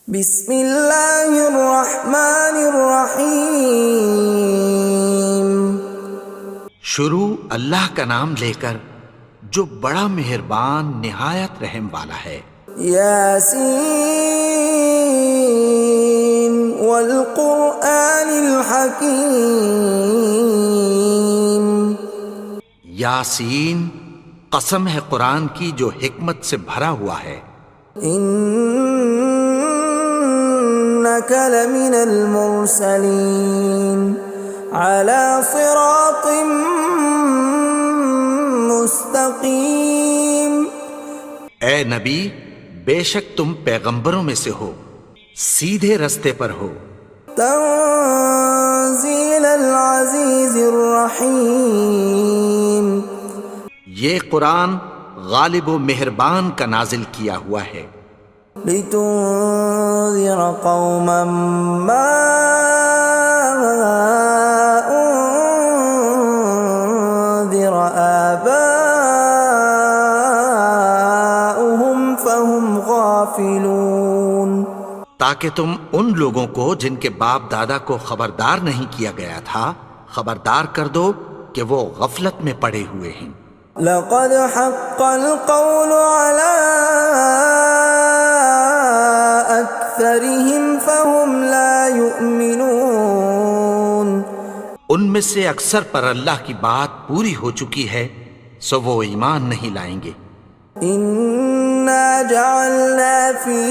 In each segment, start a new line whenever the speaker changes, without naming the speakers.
بسم اللہ الرحمن الرحیم۔
شروع اللہ کا نام لے کر جو بڑا مہربان نہایت رحم والا ہے۔
یاسین والقرآن الحکیم۔
یاسین، قسم ہے قرآن کی جو حکمت سے بھرا ہوا ہے۔
انک لمن المرسلین علی صراط مستقیم۔
اے نبی، بے شک تم پیغمبروں میں سے ہو، سیدھے رستے پر ہو۔
تنزیل العزیز الرحیم۔
یہ قرآن غالب و مہربان کا نازل کیا ہوا ہے۔
لتنذر قوما ما انذر آباؤهم فهم غافلون۔
تاکہ تم ان لوگوں کو جن کے باپ دادا کو خبردار نہیں کیا گیا تھا خبردار کر دو کہ وہ غفلت میں پڑے ہوئے ہیں۔
لقد حق القول على أكثرهم فهم لا يؤمنون۔
ان میں سے اکثر پر اللہ کی بات پوری ہو چکی ہے سو وہ ایمان نہیں لائیں گے۔
إنا جعلنا في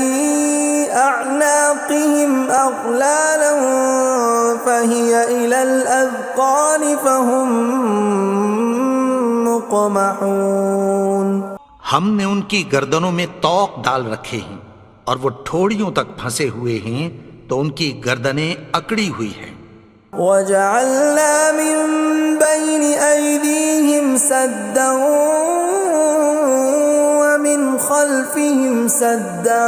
أعناقهم أغلالا فهي إلى الأذقان فهم مقمحون۔
ہم نے ان کی گردنوں میں طوق ڈال رکھے ہیں اور وہ ٹھوڑیوں تک پھنسے ہوئے ہیں تو ان کی گردنیں اکڑی ہوئی ہیں۔
وجعلنا من بين أيديهم سدا ومن خلفهم سدا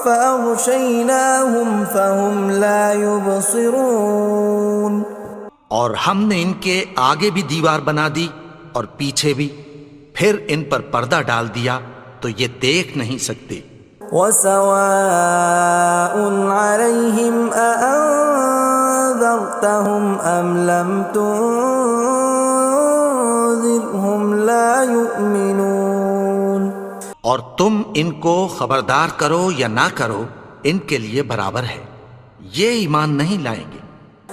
فأغشيناهم فهم لا يبصرون۔
اور ہم نے ان کے آگے بھی دیوار بنا دی اور پیچھے بھی، پھر ان پر پردہ ڈال دیا تو یہ دیکھ نہیں سکتے۔
وسواء عليهم أأنذرتهم أم لم تنذرهم لا يؤمنون۔
اور تم ان کو خبردار کرو یا نہ کرو ان کے لیے برابر ہے، یہ ایمان نہیں لائیں گے۔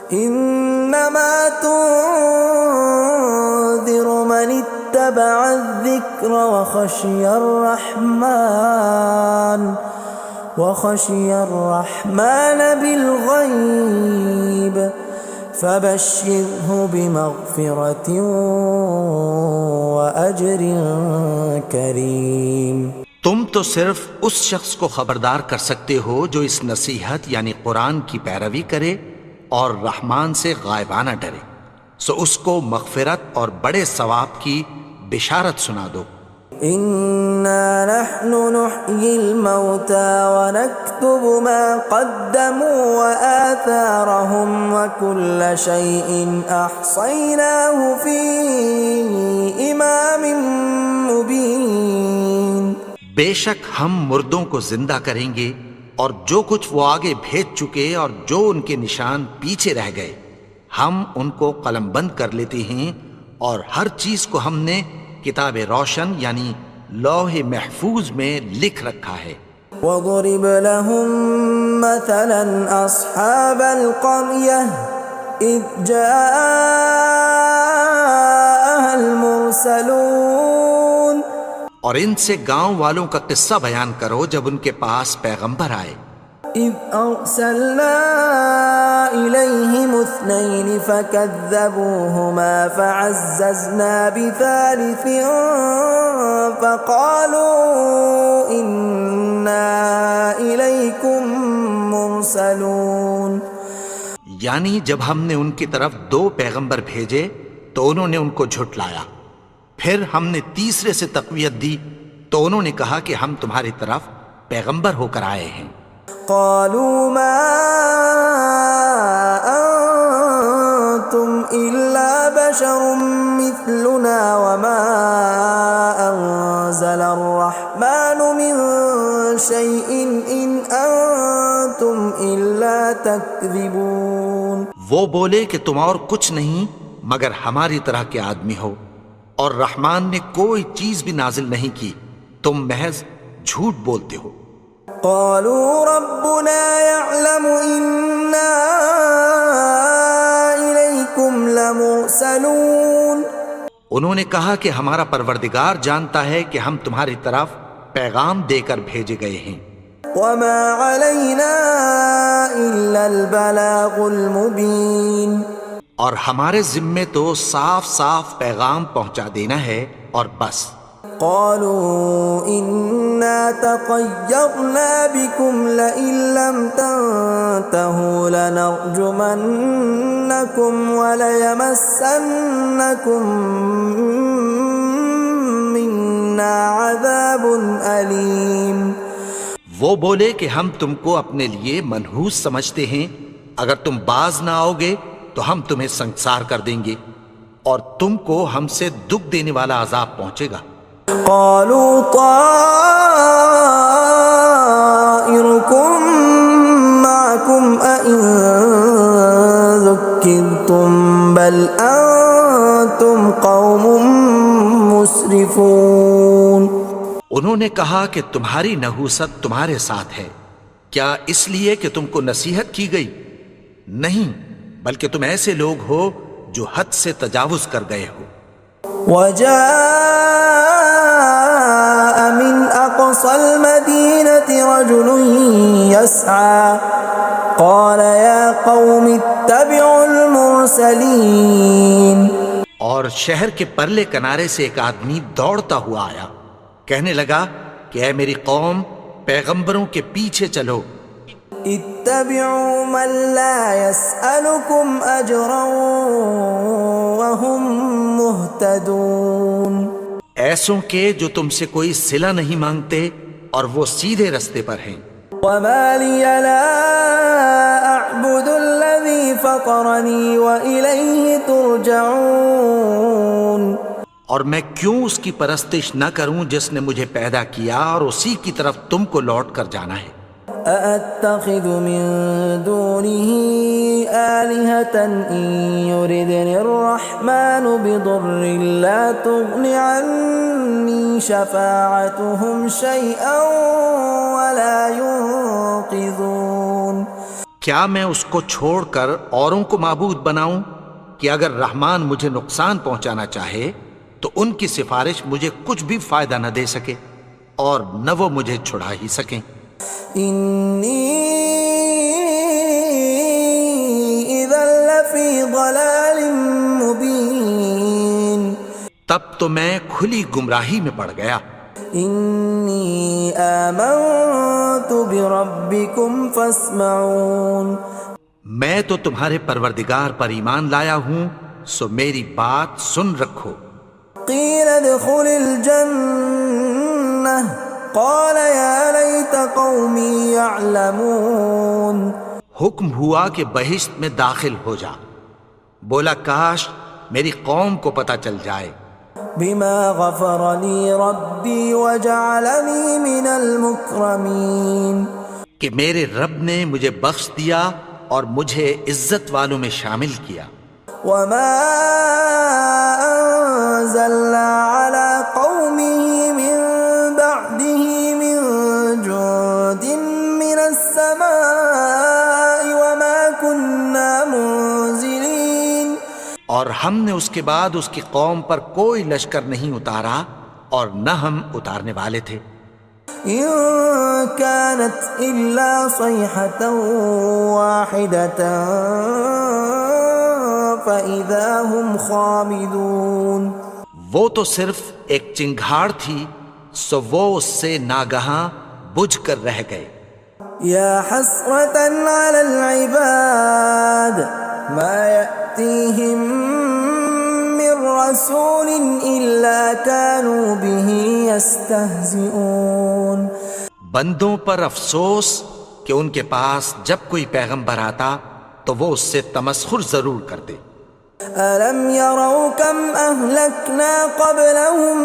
انما تنذر من اتبع الذکر وخشی الرحمن بالغیب فبشرہ بمغفرۃ واجر کریم۔
تم تو صرف اس شخص کو خبردار کر سکتے ہو جو اس نصیحت یعنی قرآن کی پیروی کرے اور رحمان سے غائبانہ ڈرے، سو اس کو مغفرت اور بڑے ثواب کی بشارت سنا دو۔
انا نحن نحيي الموتى ونكتب ما قدموا وآثارهم وكل شيء احصيناه في امام مبين۔
بے شک ہم مردوں کو زندہ کریں گے اور جو کچھ وہ آگے بھیج چکے اور جو ان کے نشان پیچھے رہ گئے ہم ان کو قلم بند کر لیتے ہیں، اور ہر چیز کو ہم نے کتاب روشن یعنی لوح محفوظ میں لکھ رکھا ہے۔
وَضُرِبَ لَهُم مَّثَلًا أَصْحَابَ الْقَرْيَةِ إِذْ جَاءَهَا الْمُرْسَلُونَ۔
اور ان سے گاؤں والوں کا قصہ بیان کرو جب ان کے پاس پیغمبر آئے۔
إِذْ أَرْسَلْنَا إِلَيْهِمُ اثْنَيْنِ فَكَذَّبُوهُمَا فَعَزَّزْنَا بِثَالِثٍ فَقَالُوا إِنَّا إِلَيْكُمْ مُرْسَلُونَ۔
یعنی جب ہم نے ان کی طرف 2 پیغمبر بھیجے تو انہوں نے ان کو جھٹلایا، پھر ہم نے تیسرے سے تقویت دی تو انہوں نے کہا کہ ہم تمہاری طرف پیغمبر ہو کر آئے ہیں۔
قالوا ما أنتم إلا بشر مثلنا وما أنزل الرحمن من شيء إن أنتم إلا تكذبون.
وہ بولے کہ تم اور کچھ نہیں مگر ہماری طرح کے آدمی ہو، اور رحمان نے کوئی چیز بھی نازل نہیں کی، تم محض جھوٹ بولتے ہو.
قالوا ربنا يعلم إنا إليكم لمرسلون.
انہوں نے کہا کہ ہمارا پروردگار جانتا ہے کہ ہم تمہاری طرف پیغام دے کر بھیجے گئے ہیں.
وما علينا إلا البلاغ المبين.
اور ہمارے ذمے تو صاف صاف پیغام پہنچا دینا ہے اور بس.
قالوا إنا تطيرنا بكم لئن لم تنتهوا لنرجمنكم وليمسنكم منا عذاب أليم.
وہ بولے کہ ہم تم کو اپنے لیے منحوس سمجھتے ہیں، اگر تم باز نہ آؤ گے تو ہم تمہیں سنسار کر دیں گے اور تم کو ہم سے دکھ دینے والا عذاب پہنچے گا.
قالوا طائركم معكم أئن ذكرتم بل أنتم قوم مسرفون.
انہوں نے کہا کہ تمہاری نحوست تمہارے ساتھ ہے، کیا اس لیے کہ تم کو نصیحت کی گئی؟ نہیں، بلکہ تم ایسے لوگ ہو جو حد سے تجاوز کر گئے ہو.
وجاء من أقصى المدينة رجل يسعى قال يا قوم اتبعوا المرسلين.
اور شہر کے پرلے کنارے سے ایک آدمی دوڑتا ہوا آیا، کہنے لگا کہ اے میری قوم، پیغمبروں کے پیچھے چلو.
اتبعوا من لا يسألكم أجرا وهم مهتدون.
ایسوں کے جو تم سے کوئی صلہ نہیں مانگتے اور وہ سیدھے رستے پر ہیں.
وما لي لا أعبد الذي فطرني وإليه ترجعون.
اور میں کیوں اس کی پرستش نہ کروں جس نے مجھے پیدا کیا اور اسی کی طرف تم کو لوٹ کر جانا ہے.
أأتخذ من دونه آلهة إن يردني الرحمن بضر لا تغن عني شفاعتهم شيئا ولا ينقذون.
کیا میں اس کو چھوڑ کر اوروں کو معبود بناؤں کہ اگر رحمان مجھے نقصان پہنچانا چاہے تو ان کی سفارش مجھے کچھ بھی فائدہ نہ دے سکے اور نہ وہ مجھے چھڑا ہی سکیں.
إني إذا لفي ضلال مبين.
تب تو میں کھلی گمراہی میں پڑ گیا.
إني آمنت بربكم فاسمعون.
میں تو تمہارے پروردگار پر ایمان لایا ہوں، سو میری بات سن رکھو.
قيل ادخل الجنة قال يا ليت قومي يعلمون.
حکم ہوا کہ بہشت میں داخل ہو جا. بولا کاش میری قوم کو پتہ چل جائے.
بما غفر لي ربي وجعلني من المكرمين.
کہ میرے رب نے مجھے بخش دیا اور مجھے عزت والوں میں شامل کیا.
وما أنزلنا على قومه من بعده من جند من السماء وما كنا منزلين.
اور ہم نے اس کے بعد اس کی قوم پر کوئی لشکر نہیں اتارا اور نہ ہم اتارنے والے تھے.
إن كانت إلا صيحة واحدة فإذا هم خامدون.
وہ تو صرف ایک چنگھاڑ تھی، سو وہ اس سے ناگہاں بجھ کر رہ گئے.
يا حسرة على العباد ما يأتيهم من رسول إلا كانوا به يستهزئون.
بندوں پر افسوس کہ ان کے پاس جب کوئی پیغمبر آتا تو وہ اس سے تمسخر ضرور کرتے.
ألم يروا كم أهلكنا قبلهم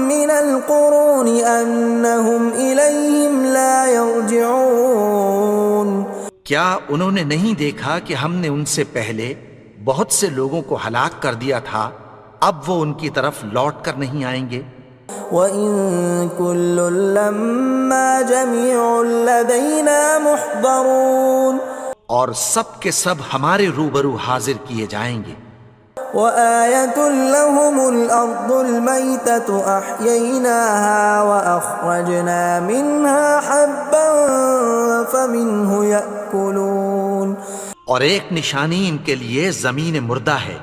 من القرون أنهم إليهم لا يرجعون
کیا انہوں نے نہیں دیکھا کہ ہم نے ان سے پہلے بہت سے لوگوں کو ہلاک کر دیا تھا، اب وہ ان کی طرف لوٹ کر نہیں آئیں گے؟
وَإِن كُلٌّ لَّمَّا جَمِيعٌ لَّدَيْنَا مُحْضَرُونَ
اور سب کے سب ہمارے روبرو حاضر کیے جائیں گے۔
وَآيَةٌ لَّهُمُ الْأَرْضُ الْمَيْتَةُ أَحْيَيْنَاهَا وَأَخْرَجْنَا مِنْهَا حَبًّا فَمِنْهُ يَأْكُلُونَ
اور ایک نشانی ان کے لیے زمین مردہ ہے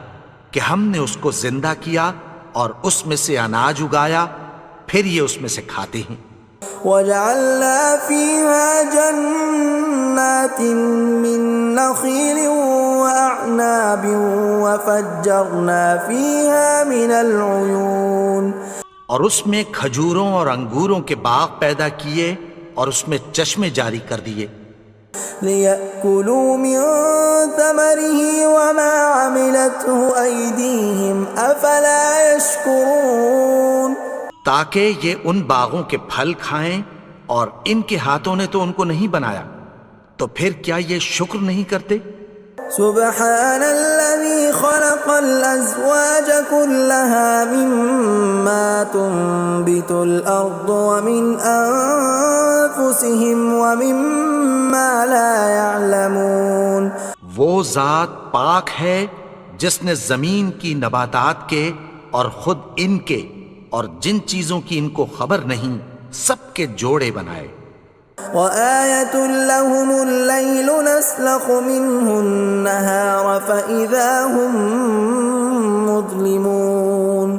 کہ ہم نے اس کو زندہ کیا اور اس میں سے اناج اگایا، پھر یہ اس میں سے کھاتے ہیں۔
وَجَعَلْنَا فِيهَا جَنَّاتٍ مِّن نَّخِيلٍ وَأَعْنَابٍ وَفَجَّرْنَا فِيهَا مِنَ الْعُيُونِ
اور اس میں کھجوروں اور انگوروں کے باغ پیدا کیے اور اس میں چشمے جاری کر دیے،
لِيَأْكُلُوا مِن ثَمَرِهِ وَمَا عَمِلَتْهُ أَيْدِيهِمْ أَفَلَا يَشْكُرُونَ
تاکہ یہ ان باغوں کے پھل کھائیں، اور ان کے ہاتھوں نے تو ان کو نہیں بنایا، تو پھر کیا یہ شکر نہیں کرتے؟
سبحان الذي خلق الأزواج كلها مما تنبت الأرض ومن أنفسهم ومما لا يعلمون
وہ ذات پاک ہے جس نے زمین کی نباتات کے اور خود ان کے اور جن چیزوں کی ان کو خبر نہیں سب کے جوڑے بنائے۔
وآية لهم الليل نسلخ منه النهار فإذا هم مظلمون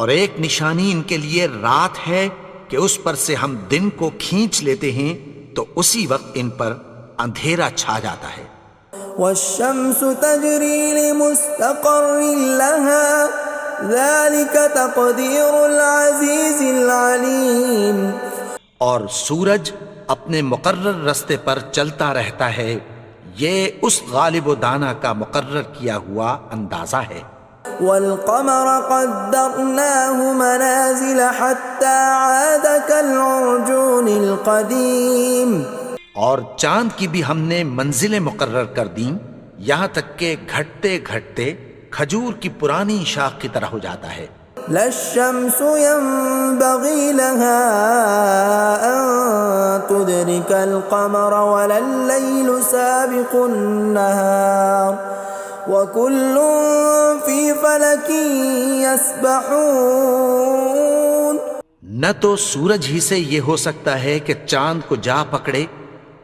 اور ایک نشانی ان کے لیے رات ہے کہ اس پر سے ہم دن کو کھینچ لیتے ہیں تو اسی وقت ان پر اندھیرا چھا جاتا ہے۔
والشمس تجري لمستقر لها ذلك تقدير العزيز العليم
اور سورج اپنے مقرر رستے پر چلتا رہتا ہے، یہ اس غالب و دانا کا مقرر کیا ہوا اندازہ ہے۔
والقمر قدرناه منازل حتى عاد كالعرجون القديم
اور چاند کی بھی ہم نے منزلیں مقرر کر دیں، یہاں تک کہ گھٹتے گھٹتے کھجور کی پرانی شاخ کی طرح ہو جاتا ہے۔
لا الشمس ينبغي لها أن تدرك القمر ولا الليل سابق النهار وكل في فلك يسبحون
نہ تو سورج ہی سے یہ ہو سکتا ہے کہ چاند کو جا پکڑے،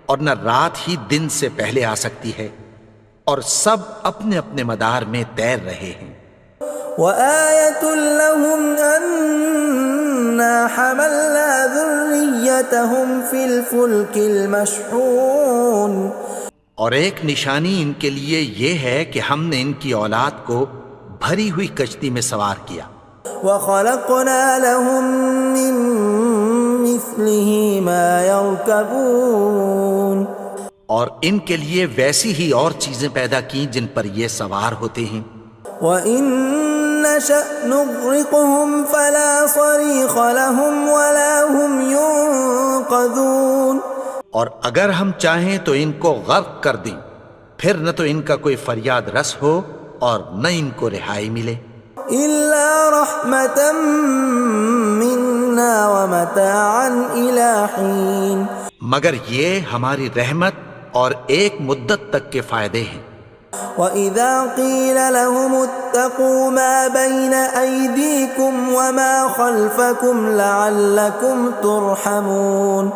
اور نہ رات ہی دن سے پہلے آ سکتی ہے، اور سب اپنے اپنے مدار میں تیر رہے ہیں۔
وآية لهم أنا حملنا ذريتهم في الفلك المشحون
اور ایک نشانی ان کے لیے یہ ہے کہ ہم نے ان کی اولاد کو بھری ہوئی کشتی میں سوار کیا۔
وخلقنا لهم من مثله ما يركبون
اور ان کے لیے ویسی ہی اور چیزیں پیدا کی جن پر یہ سوار ہوتے ہیں۔
وَإِن نَّشَأْ نُغْرِقْهُمْ فَلَا صَرِيخَ لَهُمْ وَلَا هُمْ يُنقَذُونَ
اور اگر ہم چاہیں تو ان کو غرق کر دیں، پھر نہ تو ان کا کوئی فریاد رس ہو اور نہ ان کو رہائی ملے۔
إِلَّا رَحْمَةً مِّنَّا وَمَتَاعًا إِلَىٰ حِينٍ
مگر یہ ہماری رحمت اور ایک مدت تک کے فائدے ہیں۔
وَإِذَا قِيلَ لَهُمُ اتَّقُوا مَا بَيْنَ أَيْدِيكُمْ وَمَا خَلْفَكُمْ لَعَلَّكُمْ تُرْحَمُونَ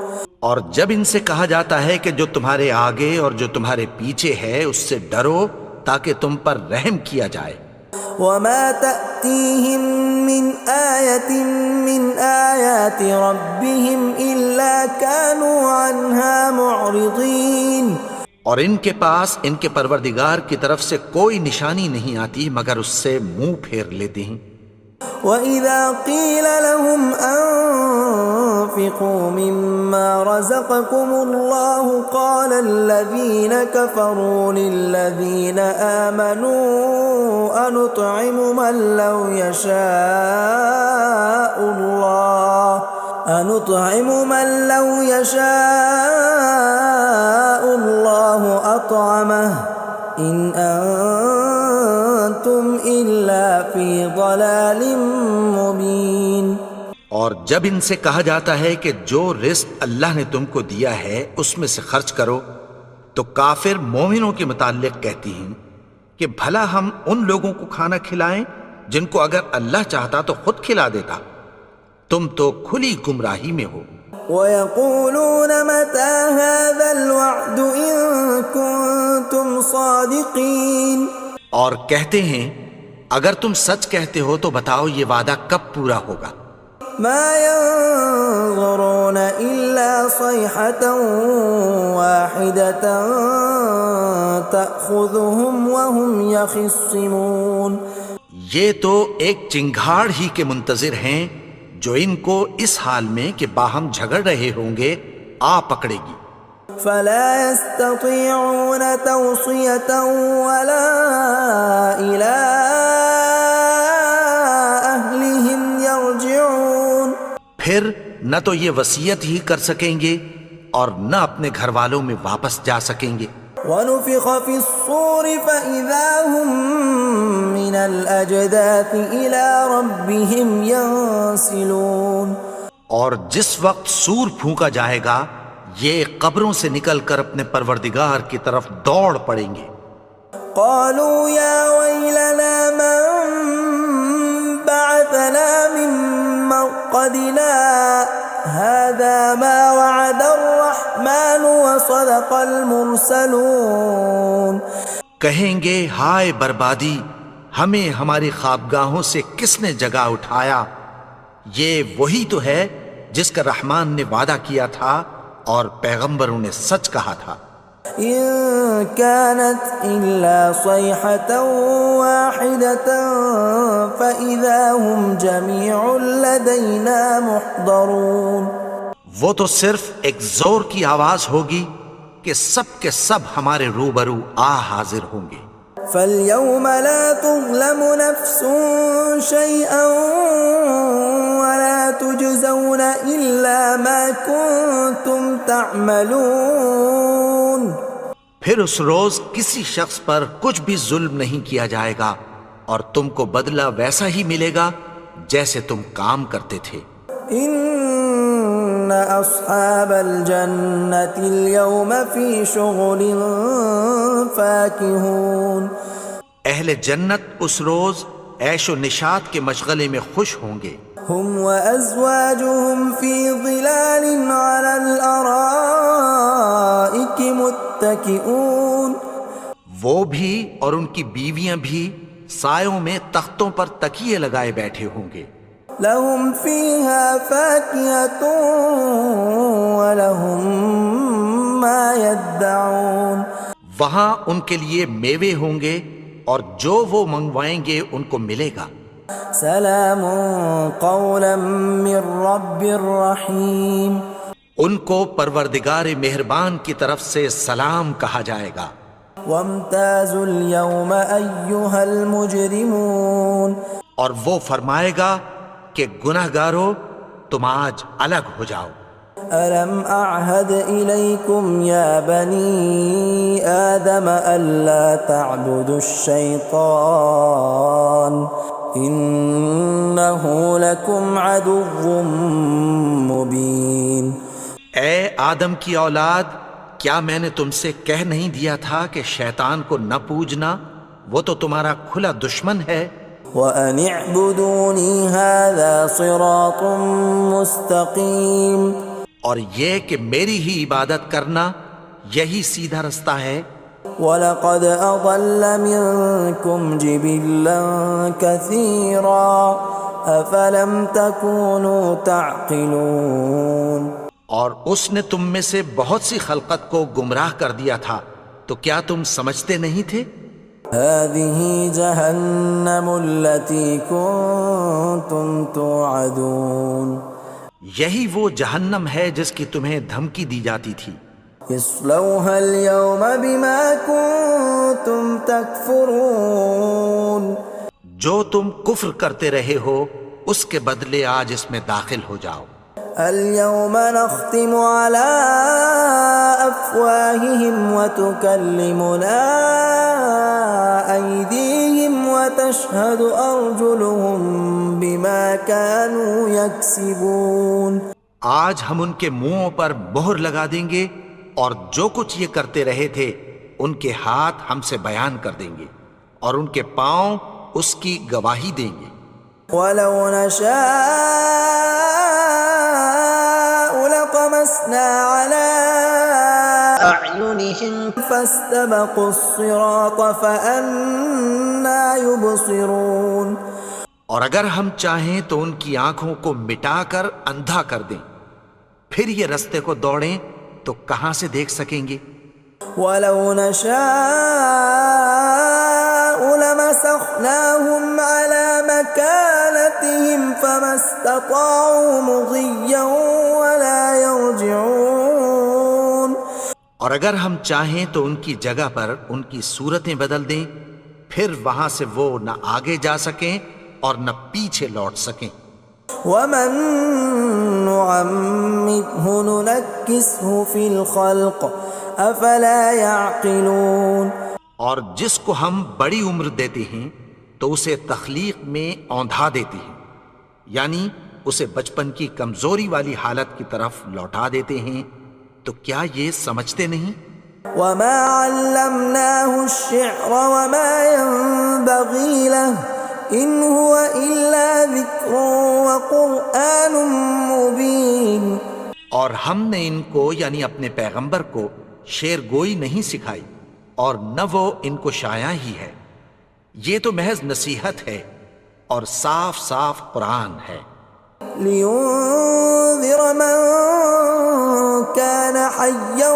اور جب ان سے کہا جاتا ہے کہ جو تمہارے آگے اور جو تمہارے پیچھے ہے اس سے ڈرو تاکہ تم پر رحم کیا جائے۔
وَمَا تَأْتِيهِم مِّنْ آيَةٍ مِّنْ آيَاتِ رَبِّهِمْ إِلَّا كَانُوا عَنْهَا مُعْرِضِينَ
اور ان کے پاس ان کے پروردگار کی طرف سے کوئی نشانی نہیں آتی مگر اس سے منہ پھیر لیتے ہیں۔
وَإِذَا قِيلَ لَهُمْ أَنفِقُوا مِمَّا رَزَقَكُمُ اللَّهُ قَالَ الَّذِينَ كَفَرُوا لِلَّذِينَ آمَنُوا أَنُطْعِمُ مَن لَّوْ يَشَاءُ اللَّهُ أَطْعَمَهُ إِنْ أَنْتُمْ إِلَّا فِي ضَلَالٍ مُبِينٍ۔
اور جب ان سے کہا جاتا ہے کہ جو رزق اللہ نے تم کو دیا ہے اس میں سے خرچ کرو، تو کافر مومنوں کے متعلق کہتی ہیں کہ بھلا ہم ان لوگوں کو کھانا کھلائیں جن کو اگر اللہ چاہتا تو خود کھلا دیتا، تم تو کھلی گمراہی میں ہو۔
وَيَقُولُونَ مَتَى هَذَا الْوَعْدُ إِن كُنتُمْ صَادِقِينَ،
اور کہتے ہیں اگر تم سچ کہتے ہو تو بتاؤ یہ وعدہ کب پورا ہوگا۔
مَا يَنظُرُونَ إِلَّا صَيْحَةً وَاحِدَةً تَأْخُذُهُمْ وَهُمْ يَخِصِّمُونَ،
یہ تو ایک چنگھاڑ ہی کے منتظر ہیں جو ان کو اس حال میں کہ باہم جھگڑ رہے ہوں گے آ پکڑے گی۔
فَلَا يَسْتَطِيعُونَ تَوْصِيَةً وَلَا إِلَىٰ أَهْلِهِمْ يَرْجِعُونَ،
پھر نہ تو یہ وصیت ہی کر سکیں گے اور نہ اپنے گھر والوں میں واپس جا سکیں گے۔
وَنُفِخَ فِي الصُّورِ فَإِذَا هُم مِّنَ الْأَجْدَاثِ إِلَىٰ رَبِّهِمْ يَنسِلُونَ،
اور جس وقت سور پھونکا جائے گا یہ قبروں سے نکل کر اپنے پروردگار کی طرف دوڑ پڑیں گے۔
قَالُوا يَا وَيْلَنَا مَن بَعَثَنَا مِن مَّرْقَدِنَا هَٰذَا مَا وَعَدَ الرَّحْمَٰنُ وَصَدَقَ الْمُرْسَلُونَ،
کہیں گے ہائے بربادی، ہمیں ہماری خوابگاہوں سے کس نے جگا اٹھایا، یہ وہی تو ہے جس کا رحمان نے وعدہ کیا تھا اور پیغمبروں نے سچ کہا تھا۔
إِن كَانَتْ إِلَّا صَيْحَةً وَاحِدَةً فَإِذَا هُمْ جَمِيعٌ لَدَيْنَا مُحْضَرُونَ، وہ
تو صرف ایک زور کی آواز ہوگی کہ سب کے سب ہمارے روبرو آ حاضر ہوں گے۔
فَالْيَوْمَ لَا تُظْلَمُ نَفْسٌ شَيْئًا وَلَا تُجْزَوْنَ إِلَّا مَا كُنتُمْ تَعْمَلُونَ،
پھر اس روز کسی شخص پر کچھ بھی ظلم نہیں کیا جائے گا اور تم کو بدلہ ویسا ہی ملے گا جیسے تم کام کرتے تھے۔
إِنَّ أَصْحَابَ الْجَنَّةِ الْيَوْمَ فِي شُغُلٍ فَاكِهُونَ،
اہل جنت اس روز عیش و نشاط کے مشغلے میں خوش ہوں گے۔
هُمْ وَأَزْوَاجُهُمْ فِي ظِلَالٍ عَلَى الْأَرَائِكِ مُتَّكِئُونَ،
وہ بھی اور ان کی بیویاں بھی سایوں میں تختوں پر تکیے لگائے بیٹھے ہوں گے۔
لَهُمْ فِيهَا فَاكِهَةٌ وَلَهُمْ مَا يَدَّعُونَ،
وہاں ان کے لیے میوے ہوں گے اور جو وہ منگوائیں گے ان کو ملے گا۔
سلام قولا من رب رحیم،
ان کو پروردگار مہربان کی طرف سے سلام کہا جائے گا۔
وامتازوا اليوم ایھا المجرمون،
اور وہ فرمائے گا کہ گنہگارو تم آج الگ ہو جاؤ۔
ألم أعهد إليكم يا بني آدم ألا تعبدوا الشيطان إنه لكم عدو مبين۔
اے آدم کی اولاد، کیا میں نے تم سے کہہ نہیں دیا تھا کہ شیطان کو نہ پوجنا، وہ تو تمہارا کھلا دشمن ہے۔
وَأَنِ اعْبُدُونِي هَذَا صِرَاطٌ مُسْتَقِيمٌ،
اور یہ کہ میری ہی عبادت کرنا یہی سیدھا رستہ ہے۔
وَلَقَدْ أَضَلَّ مِنكُمْ جِبِلًّا كَثِيرًا أَفَلَمْ تَكُونُوا تَعْقِلُونَ،
اور اس نے تم میں سے بہت سی خلقت کو گمراہ کر دیا تھا، تو کیا تم سمجھتے نہیں تھے؟
هذه جهنم التي كنتم توعدون
یہی وہ جہنم ہے جس کی تمہیں دھمکی دی جاتی تھی.
اصلوها اليوم بما كنتم تكفرون
جو تم کفر کرتے رہے ہو اس کے بدلے آج اس میں داخل ہو جاؤ.
اليوم نختم على أفواههم وتكلمنا أيديهم وتشهد أرجلهم بما كانوا يكسبون.
آج ہم ان کے منہوں پر مہر لگا دیں گے اور جو کچھ یہ کرتے رہے تھے ان کے ہاتھ ہم سے بیان کر دیں گے اور ان کے پاؤں اس کی گواہی دیں گے.
وَلَوْ نَشَاءُ لَطَمَسْنَا عَلَىٰ أَعْيُنِهِمْ فَاسْتَبَقُوا الصِّرَاطَ فَأَنَّىٰ يُبْصِرُونَ.
اور اگر ہم چاہیں تو ان کی آنکھوں کو مٹا کر اندھا کر دیں، پھر یہ رستے کو دوڑیں تو کہاں سے دیکھ سکیں گے.
وَلَوْ نَشَاءُ لَمَسَخْنَاهُمْ عَلَىٰ مَكَانَتِهِمْ فَمَا اسْتَطَاعُوا مُضِيًّا وَلَا يَرْجِعُونَ.
اور اگر ہم چاہیں تو ان کی جگہ پر ان کی صورتیں بدل دیں، پھر وہاں سے وہ نہ آگے جا سکیں اور نہ پیچھے لوٹ سکیں.
وَمَن نُّعَمِّرْهُ نُنَكِّسْهُ فِي الْخَلْقِ أَفَلَا يَعْقِلُونَ.
اور جس کو ہم بڑی عمر دیتے ہیں تو اسے تخلیق میں اوندھا دیتے ہیں، یعنی اسے بچپن کی کمزوری والی حالت کی طرف لوٹا دیتے ہیں. تو کیا یہ سمجھتے نہیں؟
وَمَا عَلَّمْنَاهُ الشِّعْرَ وَمَا يَنبَغِي لَهُ إِنْ هُوَ إِلَّا ذِكْرٌ وَقُرْآنٌ مُبِينٌ.
اور ہم نے ان کو یعنی اپنے پیغمبر کو شعر گوئی نہیں سکھائی اور نہ وہ ان کو شایع ہی ہے، یہ تو محض نصیحت ہے اور صاف صاف قرآن ہے.
لِيُنذِرَ مَن كَانَ حَيًّا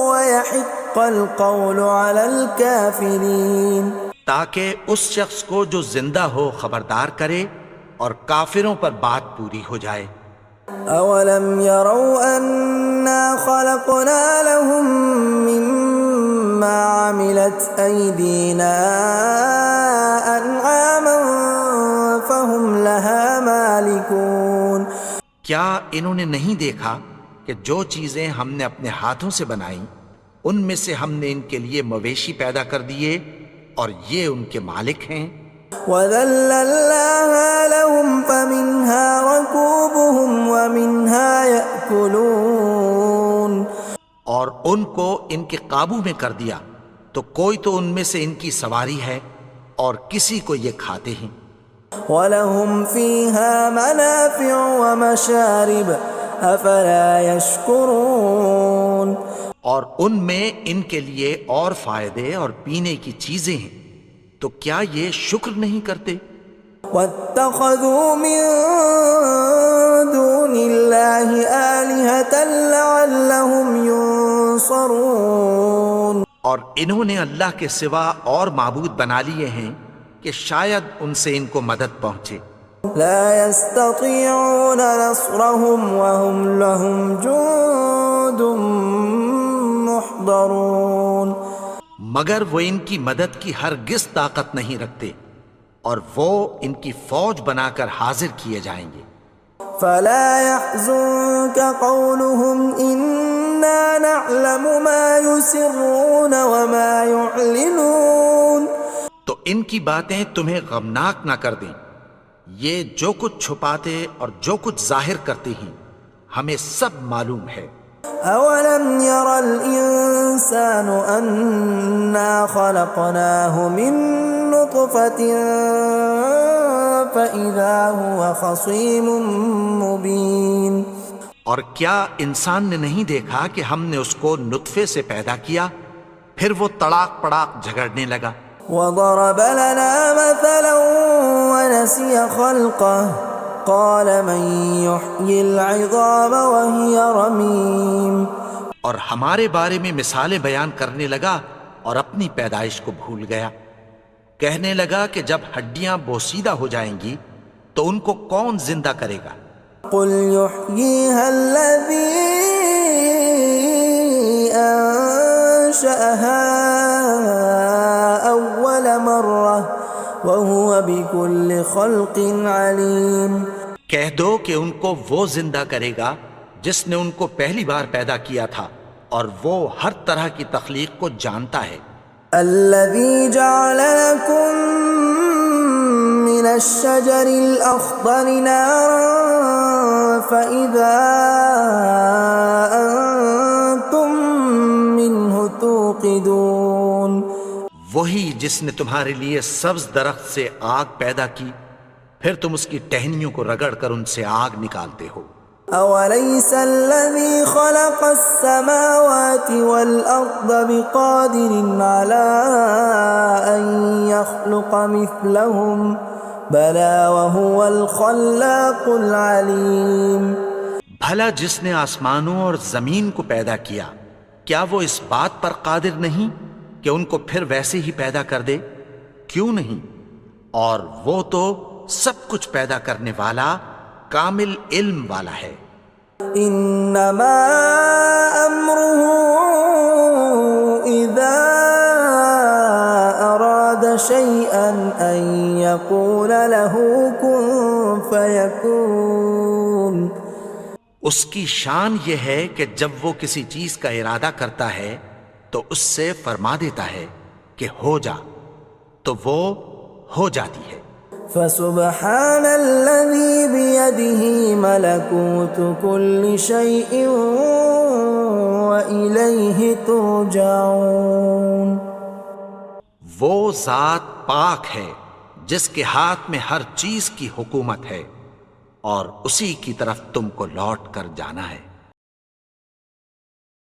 وَيَحِقَّ الْقَوْلُ عَلَى الْكَافِرِينَ.
تاکہ اس شخص کو جو زندہ ہو خبردار کرے اور کافروں پر بات پوری ہو جائے.
أَوَلَمْ يَرَوْا أَنَّا خَلَقْنَا لَهُم مِّمَّا عَمِلَتْ أَيْدِينَا أَنْعَامًا فَهُمْ لَهَا مَالِكُونَ.
کیا انہوں نے نہیں دیکھا کہ جو چیزیں ہم نے اپنے ہاتھوں سے بنائیں ان میں سے ہم نے ان کے لیے مویشی پیدا کر دیے اور یہ ان کے مالک ہیں.
وَذَلَّلْنَاهَا لَهُمْ فَمِنْهَا رَكُوبُهُمْ وَمِنْهَا يَأْكُلُونَ.
اور ان کو ان کے قابو میں کر دیا تو کوئی تو ان میں سے ان کی سواری ہے اور کسی کو یہ کھاتے ہیں.
وَلَهُمْ فِيهَا مَنَافِعُ وَمَشَارِبُ أَفَلَا يَشْكُرُونَ.
اور ان میں ان کے لیے اور فائدے اور پینے کی چیزیں ہیں، تو کیا یہ شکر نہیں کرتے؟
وَاتَّخَذُوا مِن دُونِ اللَّهِ آلِهَةً لَعَلَّهُمْ يُنصَرُونَ.
اور انہوں نے اللہ کے سوا اور معبود بنا لیے ہیں کہ شاید ان سے ان کو مدد پہنچے.
لا يستطيعون نصرهم وهم لهم جند محضرون.
مگر وہ ان کی مدد کی ہرگز طاقت نہیں رکھتے اور وہ ان کی فوج بنا کر حاضر کیے جائیں گے.
فلا يحزنك قولهم إنا نعلم ما يسرون وما يعلنون.
تو ان کی باتیں تمہیں غمناک نہ کر دیں، یہ جو کچھ چھپاتے اور جو کچھ ظاہر کرتے ہیں ہمیں سب معلوم ہے.
أولم ير الإنسان أنا خلقناه من نطفة فإذا هو خصيم مبين.
اور کیا انسان نے نہیں دیکھا کہ ہم نے اس کو نطفے سے پیدا کیا پھر وہ تڑاک پڑاک جھگڑنے لگا.
وضرب لنا مثلا ونسي خلقه قال من يحيي العظام وهي رميم.
اور ہمارے بارے میں مثالیں بیان کرنے لگا اور اپنی پیدائش کو بھول گیا. کہنے لگا کہ جب ہڈیاں بوسیدہ ہو جائیں گی تو ان کو کون زندہ کرے گا؟
قل يحييها الذي أنشأها أول مرة وهو بكل خلق عليم۔
کہہ دو کہ ان کو وہ زندہ کرے گا جس نے ان کو پہلی بار پیدا کیا تھا اور وہ ہر طرح کی تخلیق کو جانتا ہے۔
الذي جعل لكم من الشجر الأخضر نارا فإذا أنتم منه توقدون۔
وہی جس نے تمہارے لیے سبز درخت سے آگ پیدا کی، پھر تم اس کی ٹہنیوں کو رگڑ کر ان سے آگ نکالتے ہو۔
أوليس الذي خلق السماوات والأرض بقادر على أن يخلق مثلهم بلى وهو الخلاق العليم۔
بھلا جس نے آسمانوں اور زمین کو پیدا کیا، کیا وہ اس بات پر قادر نہیں کہ ان کو پھر ویسے ہی پیدا کر دے؟ کیوں نہیں؟ اور وہ تو سب کچھ پیدا کرنے والا، کامل علم والا ہے۔
انما امره اذا اراد شيئا ان يقول له كن فيكون۔
اس کی شان یہ ہے کہ جب وہ کسی چیز کا ارادہ کرتا ہے تو اس سے فرما دیتا ہے کہ ہو جا، تو وہ ہو جاتی ہے۔
فسبحان الذي بيده ملكوت كل شيء وإليه ترجعون۔
وہ ذات پاک ہے جس کے ہاتھ میں ہر چیز کی حکومت ہے اور اسی کی طرف تم کو لوٹ کر جانا ہے۔